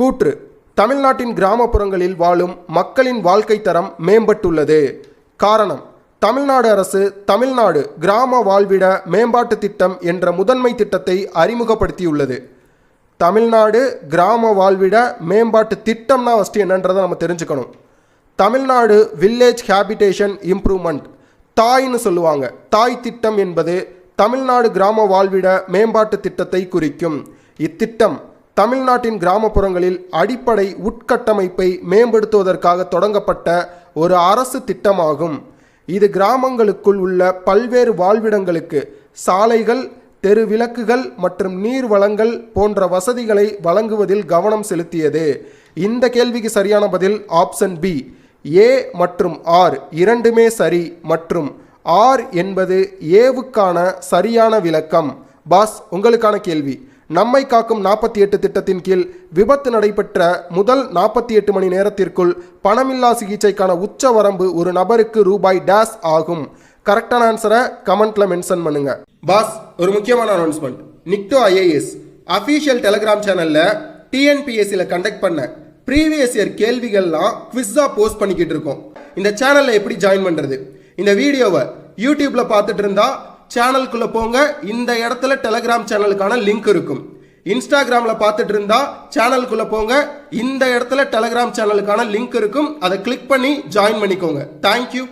கூற்று: தமிழ்நாட்டின் கிராமப்புறங்களில் வாழும் மக்களின் வாழ்க்கை தரம் மேம்பட்டுள்ளது. காரணம்: தமிழ்நாடு அரசு தமிழ்நாடு கிராம வாழ்விட மேம்பாட்டு திட்டம் என்ற முதன்மை திட்டத்தை அறிமுகப்படுத்தியுள்ளது. தமிழ்நாடு கிராம வாழ்விட மேம்பாட்டு திட்டம்னா ஃபஸ்ட்டு என்னன்றதை நம்ம தெரிஞ்சுக்கணும். தமிழ்நாடு வில்லேஜ் ஹேபிடேஷன் இம்ப்ரூவ்மெண்ட், தாய்னு சொல்லுவாங்க. தாய் திட்டம் என்பது தமிழ்நாடு கிராம வாழ்விட மேம்பாட்டு திட்டத்தை குறிக்கும். இத்திட்டம் தமிழ்நாட்டின் கிராமப்புறங்களில் அடிப்படை உட்கட்டமைப்பை மேம்படுத்துவதற்காக தொடங்கப்பட்ட ஒரு அரசு திட்டமாகும். இது கிராமங்களுக்குள் உள்ள பல்வேறு வாழ்விடங்களுக்கு சாலைகள், தெரு விளக்குகள் மற்றும் நீர் வளங்கள் போன்ற வசதிகளை வழங்குவதில் கவனம் செலுத்தியது. இந்த கேள்விக்கு சரியான பதில் ஆப்ஷன் பி. ஏ மற்றும் ஆர் இரண்டுமே சரி மற்றும் ஆர் என்பது ஏவுக்கான சரியான விளக்கம். பாஸ், உங்களுக்கான கேள்வி: நம்மை காக்கும் 48 திட்டத்தின் கீழ் விபத்து நடைபெற்ற முதல் 48 மணி நேரத்திற்குள் பணமில்லா சிகிச்சைக்கான உச்ச வரம்பு ஒரு நபருக்கு ரூபாய் டேஸ் ஆகும். கரெக்டான ஆன்சரை கமெண்ட்ல மென்ஷன் பண்ணுங்க. பாஸ், ஒரு முக்கியமான அனௌன்ஸ்மெண்ட். நிக்டோ IAS அஃபீஷியல் டெலிகிராம் சேனல்ல TNPSCல கண்டக்ட் பண்ண ப்ரீவியஸ் இயர் கேள்விகள்லாம் குவிஸா போஸ்ட் பண்ணிக்கிட்டு இருக்கோம். இந்த சேனல்ல எப்படி ஜாயின் பண்றது? இந்த வீடியோவை யூடியூப்ல பார்த்துட்டு இருந்தா சேனலுக்குள்ள போங்க. இந்த இடத்துல டெலிகிராம் சேனலுக்கான லிங்க் இருக்கும். இன்ஸ்டாகிராம்ல பார்த்துட்டு இருந்தா சேனலுக்குள்ள போங்க. இந்த இடத்துல டெலிகிராம் சேனலுக்கான லிங்க் இருக்கும். அதை கிளிக் பண்ணி ஜாயின் பண்ணிக்கோங்க. தேங்க்யூ.